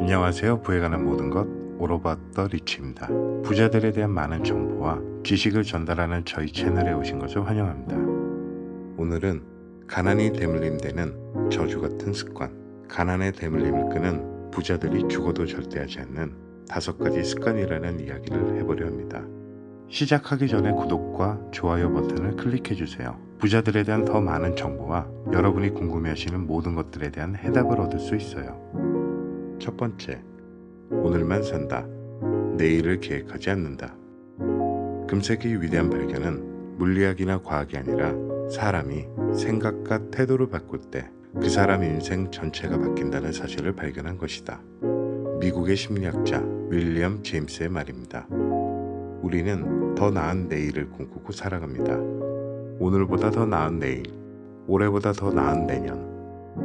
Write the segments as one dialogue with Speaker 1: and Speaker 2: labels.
Speaker 1: 안녕하세요. 부에 관한 모든 것 오로바더 리치입니다. 부자들에 대한 많은 정보와 지식을 전달하는 저희 채널에 오신 것을 환영합니다. 오늘은 가난이 대물림되는 저주 같은 습관, 가난의 대물림을 끄는 부자들이 죽어도 절대 하지 않는 5가지 습관이라는 이야기를 해보려 합니다. 시작하기 전에 구독과 좋아요 버튼을 클릭해주세요. 부자들에 대한 더 많은 정보와 여러분이 궁금해하시는 모든 것들에 대한 해답을 얻을 수 있어요. 첫 번째, 오늘만 산다. 내일을 계획하지 않는다. 금세기의 위대한 발견은 물리학이나 과학이 아니라 사람이 생각과 태도를 바꿀 때 그 사람 인생 전체가 바뀐다는 사실을 발견한 것이다. 미국의 심리학자 윌리엄 제임스의 말입니다. 우리는 더 나은 내일을 꿈꾸고 살아갑니다. 오늘보다 더 나은 내일, 올해보다 더 나은 내년,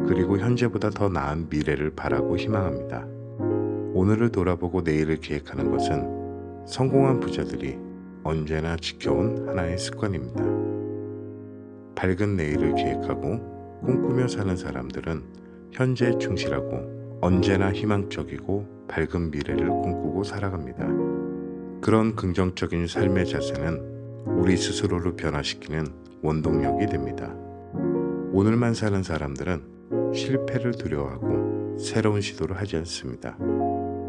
Speaker 1: 그리고 현재보다 더 나은 미래를 바라고 희망합니다. 오늘을 돌아보고 내일을 계획하는 것은 성공한 부자들이 언제나 지켜온 하나의 습관입니다. 밝은 내일을 계획하고 꿈꾸며 사는 사람들은 현재에 충실하고 언제나 희망적이고 밝은 미래를 꿈꾸고 살아갑니다. 그런 긍정적인 삶의 자세는 우리 스스로를 변화시키는 원동력이 됩니다. 오늘만 사는 사람들은 실패를 두려워하고 새로운 시도를 하지 않습니다.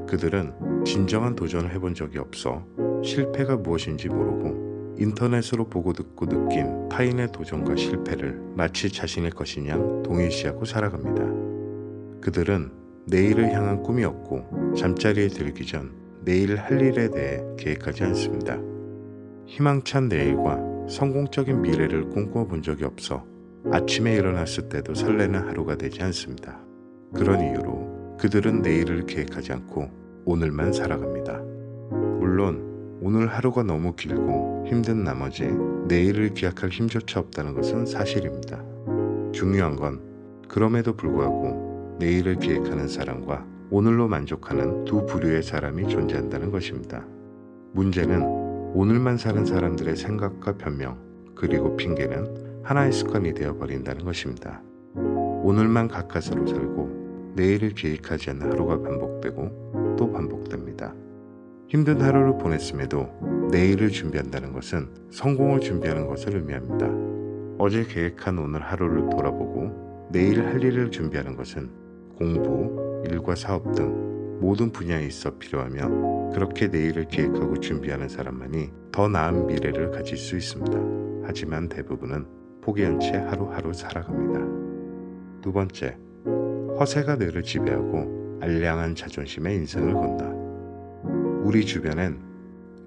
Speaker 1: 그들은 진정한 도전을 해본 적이 없어 실패가 무엇인지 모르고 인터넷으로 보고 듣고 느낀 타인의 도전과 실패를 마치 자신의 것인 양 동일시하고 살아갑니다. 그들은 내일을 향한 꿈이 없고 잠자리에 들기 전 내일 할 일에 대해 계획하지 않습니다. 희망찬 내일과 성공적인 미래를 꿈꿔 본 적이 없어 아침에 일어났을 때도 설레는 하루가 되지 않습니다. 그런 이유로 그들은 내일을 계획하지 않고 오늘만 살아갑니다. 물론 오늘 하루가 너무 길고 힘든 나머지 내일을 기약할 힘조차 없다는 것은 사실입니다. 중요한 건 그럼에도 불구하고 내일을 계획하는 사람과 오늘로 만족하는 두 부류의 사람이 존재한다는 것입니다. 문제는 오늘만 사는 사람들의 생각과 변명, 그리고 핑계는 하나의 습관이 되어버린다는 것입니다. 오늘만 가까스로 살고 내일을 계획하지 않는 하루가 반복되고 또 반복됩니다. 힘든 하루를 보냈음에도 내일을 준비한다는 것은 성공을 준비하는 것을 의미합니다. 어제 계획한 오늘 하루를 돌아보고 내일 할 일을 준비하는 것은 공부, 일과 사업 등 모든 분야에 있어 필요하며 그렇게 내일을 계획하고 준비하는 사람만이 더 나은 미래를 가질 수 있습니다. 하지만 대부분은 포기한 채 하루하루 살아갑니다. 두 번째, 허세가 뇌를 지배하고 알량한 자존심에 인생을 건다. 우리 주변엔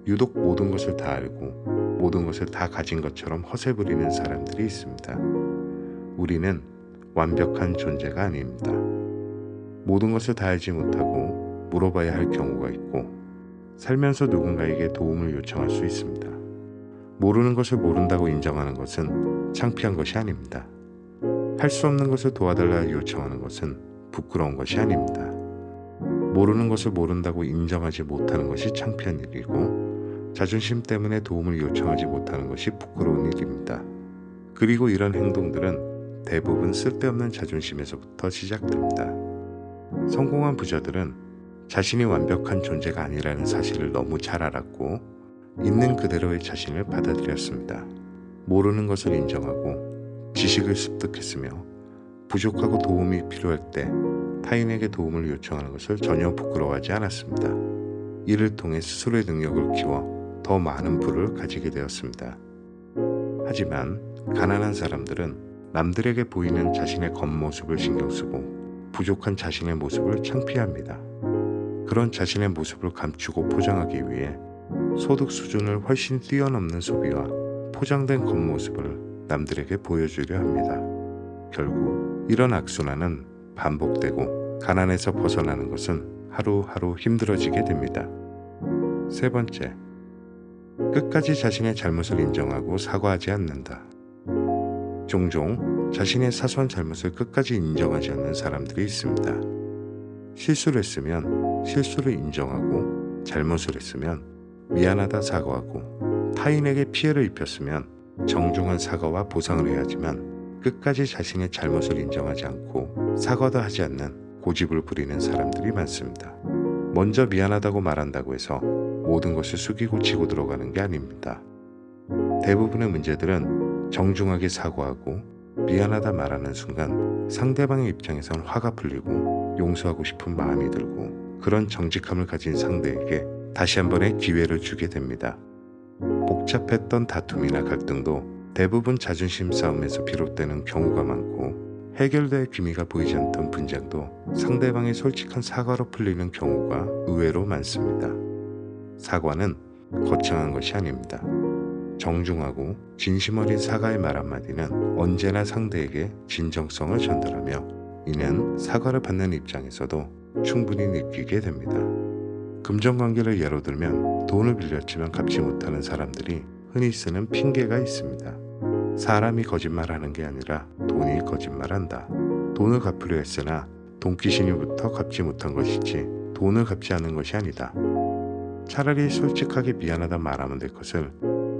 Speaker 1: 유독 모든 것을 다 알고 모든 것을 다 가진 것처럼 허세 부리는 사람들이 있습니다. 우리는 완벽한 존재가 아닙니다. 모든 것을 다 알지 못하고 물어봐야 할 경우가 있고 살면서 누군가에게 도움을 요청할 수 있습니다. 모르는 것을 모른다고 인정하는 것은 창피한 것이 아닙니다. 할 수 없는 것을 도와달라 요청하는 것은 부끄러운 것이 아닙니다. 모르는 것을 모른다고 인정하지 못하는 것이 창피한 일이고 자존심 때문에 도움을 요청하지 못하는 것이 부끄러운 일입니다. 그리고 이런 행동들은 대부분 쓸데없는 자존심에서부터 시작됩니다. 성공한 부자들은 자신이 완벽한 존재가 아니라는 사실을 너무 잘 알았고 있는 그대로의 자신을 받아들였습니다. 모르는 것을 인정하고 지식을 습득했으며 부족하고 도움이 필요할 때 타인에게 도움을 요청하는 것을 전혀 부끄러워하지 않았습니다. 이를 통해 스스로의 능력을 키워 더 많은 부를 가지게 되었습니다. 하지만 가난한 사람들은 남들에게 보이는 자신의 겉모습을 신경 쓰고 부족한 자신의 모습을 창피합니다. 그런 자신의 모습을 감추고 포장하기 위해 소득 수준을 훨씬 뛰어넘는 소비와 포장된 겉모습을 남들에게 보여주려 합니다. 결국 이런 악순환은 반복되고 가난에서 벗어나는 것은 하루하루 힘들어지게 됩니다. 세 번째, 끝까지 자신의 잘못을 인정하고 사과하지 않는다. 종종 자신의 사소한 잘못을 끝까지 인정하지 않는 사람들이 있습니다. 실수를 했으면 실수를 인정하고 잘못을 했으면 미안하다 사과하고 타인에게 피해를 입혔으면 정중한 사과와 보상을 해야 하지만 끝까지 자신의 잘못을 인정하지 않고 사과도 하지 않는 고집을 부리는 사람들이 많습니다. 먼저 미안하다고 말한다고 해서 모든 것을 숙이고 치고 들어가는 게 아닙니다. 대부분의 문제들은 정중하게 사과하고 미안하다 말하는 순간 상대방의 입장에선 화가 풀리고 용서하고 싶은 마음이 들고 그런 정직함을 가진 상대에게 다시 한 번의 기회를 주게 됩니다. 복잡했던 다툼이나 갈등도 대부분 자존심 싸움에서 비롯되는 경우가 많고 해결될 기미가 보이지 않던 분쟁도 상대방의 솔직한 사과로 풀리는 경우가 의외로 많습니다. 사과는 거창한 것이 아닙니다. 정중하고 진심 어린 사과의 말 한마디는 언제나 상대에게 진정성을 전달하며 이는 사과를 받는 입장에서도 충분히 느끼게 됩니다. 금전관계를 예로 들면 돈을 빌렸지만 갚지 못하는 사람들이 흔히 쓰는 핑계가 있습니다. 사람이 거짓말하는 게 아니라 돈이 거짓말한다. 돈을 갚으려 했으나 돈귀신이부터 갚지 못한 것이지 돈을 갚지 않은 것이 아니다. 차라리 솔직하게 미안하다 말하면 될 것을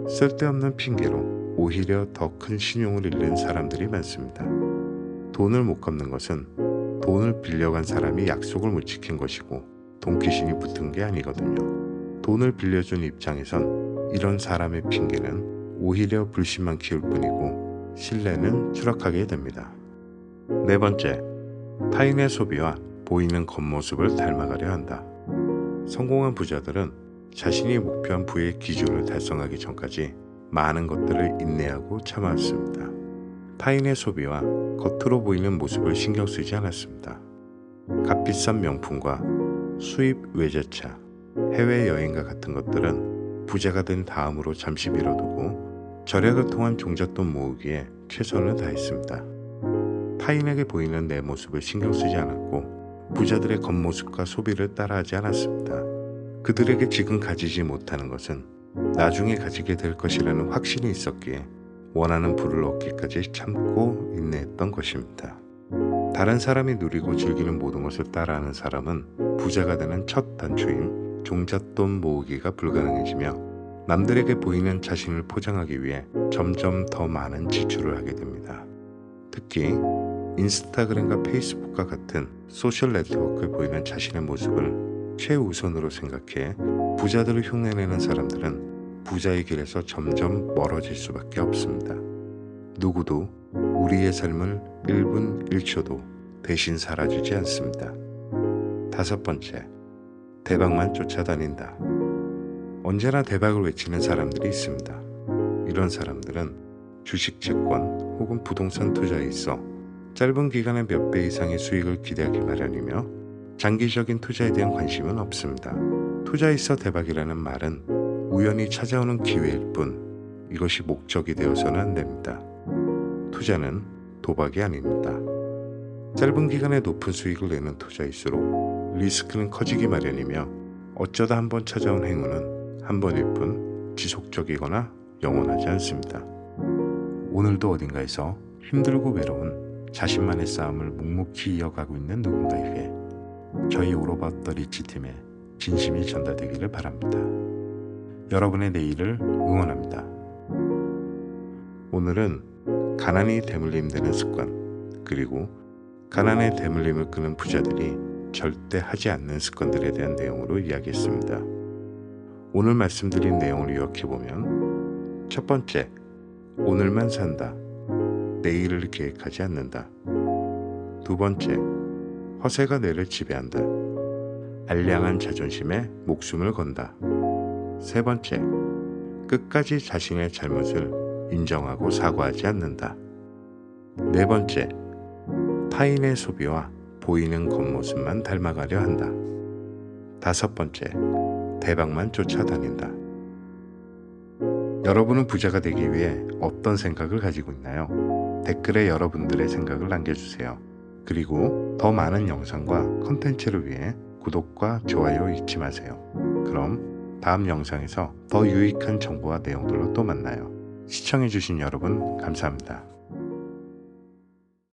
Speaker 1: 쓸데없는 핑계로 오히려 더 큰 신용을 잃는 사람들이 많습니다. 돈을 못 갚는 것은 돈을 빌려간 사람이 약속을 못 지킨 것이고 돈귀신이 붙은 게 아니거든요. 돈을 빌려준 입장에선 이런 사람의 핑계는 오히려 불신만 키울 뿐이고 신뢰는 추락하게 됩니다. 네 번째, 타인의 소비와 보이는 겉모습을 닮아가려 한다. 성공한 부자들은 자신이 목표한 부의 기준을 달성하기 전까지 많은 것들을 인내하고 참아왔습니다. 타인의 소비와 겉으로 보이는 모습을 신경 쓰지 않았습니다. 값비싼 명품과 수입 외제차, 해외여행과 같은 것들은 부자가 된 다음으로 잠시 미뤄두고 절약을 통한 종잣돈 모으기에 최선을 다했습니다. 타인에게 보이는 내 모습을 신경 쓰지 않았고 부자들의 겉모습과 소비를 따라하지 않았습니다. 그들에게 지금 가지지 못하는 것은 나중에 가지게 될 것이라는 확신이 있었기에 원하는 부를 얻기까지 참고 인내했던 것입니다. 다른 사람이 누리고 즐기는 모든 것을 따라하는 사람은 부자가 되는 첫 단초인 종잣돈 모으기가 불가능해지며 남들에게 보이는 자신을 포장하기 위해 점점 더 많은 지출을 하게 됩니다. 특히 인스타그램과 페이스북과 같은 소셜 네트워크에 보이는 자신의 모습을 최우선으로 생각해 부자들을 흉내내는 사람들은 부자의 길에서 점점 멀어질 수밖에 없습니다. 누구도 우리의 삶을 1분 1초도 대신 살아주지 않습니다. 다섯 번째, 대박만 쫓아다닌다. 언제나 대박을 외치는 사람들이 있습니다. 이런 사람들은 주식, 채권 혹은 부동산 투자에 있어 짧은 기간에 몇 배 이상의 수익을 기대하기 마련이며 장기적인 투자에 대한 관심은 없습니다. 투자에 있어 대박이라는 말은 우연히 찾아오는 기회일 뿐 이것이 목적이 되어서는 안 됩니다. 투자는 도박이 아닙니다. 짧은 기간에 높은 수익을 내는 투자일수록 리스크는 커지기 마련이며 어쩌다 한번 찾아온 행운은 한 번일 뿐 지속적이거나 영원하지 않습니다. 오늘도 어딘가에서 힘들고 외로운 자신만의 싸움을 묵묵히 이어가고 있는 누군가에게 저희 오로바 더 리치 팀의 진심이 전달되기를 바랍니다. 여러분의 내일을 응원합니다. 오늘은 가난이 대물림 되는 습관, 그리고 가난의 대물림을 끄는 부자들이 절대 하지 않는 습관들에 대한 내용으로 이야기했습니다. 오늘 말씀드린 내용을 요약해보면, 첫 번째, 오늘만 산다. 내일을 계획하지 않는다. 두 번째, 허세가 뇌를 지배한다. 알량한 자존심에 목숨을 건다. 세 번째, 끝까지 자신의 잘못을 인정하고 사과하지 않는다. 네 번째, 타인의 소비와 보이는 겉모습만 닮아가려 한다. 다섯 번째, 대박만 쫓아다닌다. 여러분은 부자가 되기 위해 어떤 생각을 가지고 있나요? 댓글에 여러분들의 생각을 남겨주세요. 그리고 더 많은 영상과 컨텐츠를 위해 구독과 좋아요 잊지 마세요. 그럼 다음 영상에서 더 유익한 정보와 내용들로 또 만나요. 시청해주신 여러분 감사합니다.